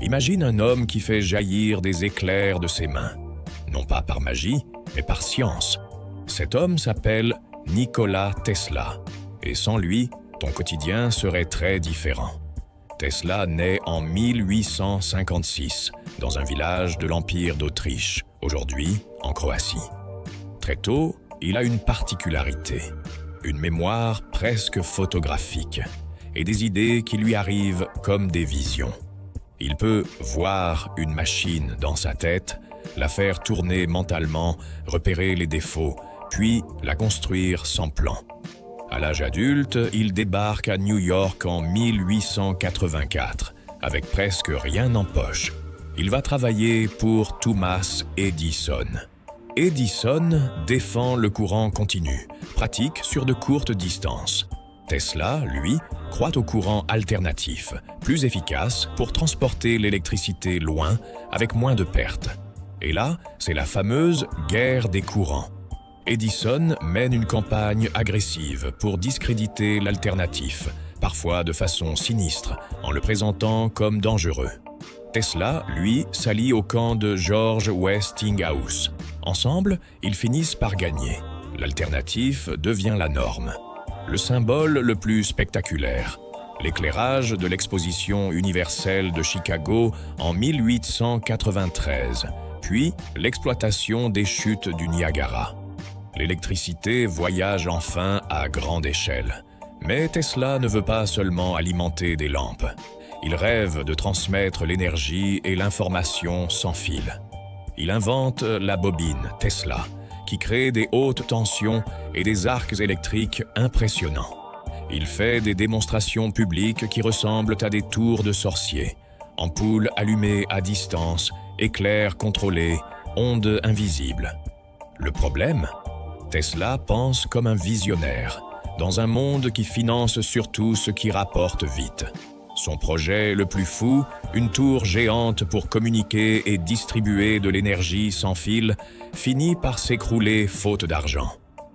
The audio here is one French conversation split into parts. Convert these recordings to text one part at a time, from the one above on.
Imagine un homme qui fait jaillir des éclairs de ses mains. Non pas par magie, mais par science. Cet homme s'appelle Nikola Tesla. Et sans lui, ton quotidien serait très différent. Tesla naît en 1856, dans un village de l'Empire d'Autriche, aujourd'hui en Croatie. Très tôt, il a une particularité, une mémoire presque photographique, et des idées qui lui arrivent comme des visions. Il peut voir une machine dans sa tête, la faire tourner mentalement, repérer les défauts, puis la construire sans plan. À l'âge adulte, il débarque à New York en 1884, avec presque rien en poche. Il va travailler pour Thomas Edison. Edison défend le courant continu, pratique sur de courtes distances. Tesla, lui, croit au courant alternatif, plus efficace pour transporter l'électricité loin avec moins de pertes. Et là, c'est la fameuse guerre des courants. Edison mène une campagne agressive pour discréditer l'alternatif, parfois de façon sinistre, en le présentant comme dangereux. Tesla, lui, s'allie au camp de George Westinghouse. Ensemble, ils finissent par gagner. L'alternatif devient la norme. Le symbole le plus spectaculaire, l'éclairage de l'exposition universelle de Chicago en 1893, puis l'exploitation des chutes du Niagara. L'électricité voyage enfin à grande échelle. Mais Tesla ne veut pas seulement alimenter des lampes. Il rêve de transmettre l'énergie et l'information sans fil. Il invente la bobine Tesla, qui crée des hautes tensions et des arcs électriques impressionnants. Il fait des démonstrations publiques qui ressemblent à des tours de sorciers. Ampoules allumées à distance, éclairs contrôlés, ondes invisibles. Le problème ? Tesla pense comme un visionnaire, dans un monde qui finance surtout ce qui rapporte vite. Son projet le plus fou, une tour géante pour communiquer et distribuer de l'énergie sans fil, finit par s'écrouler faute d'argent.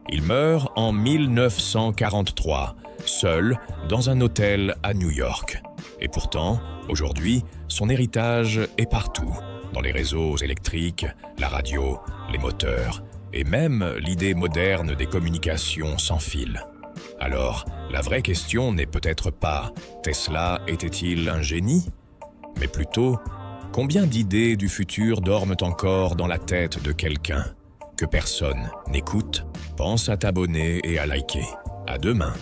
Il meurt en 1943, seul, dans un hôtel à New York. Et pourtant, aujourd'hui, son héritage est partout, dans les réseaux électriques, la radio, les moteurs, et même l'idée moderne des communications sans fil. Alors, la vraie question n'est peut-être pas « Tesla était-il un génie ?» mais plutôt « Combien d'idées du futur dorment encore dans la tête de quelqu'un ?» Que personne n'écoute, pense à t'abonner et à liker. À demain.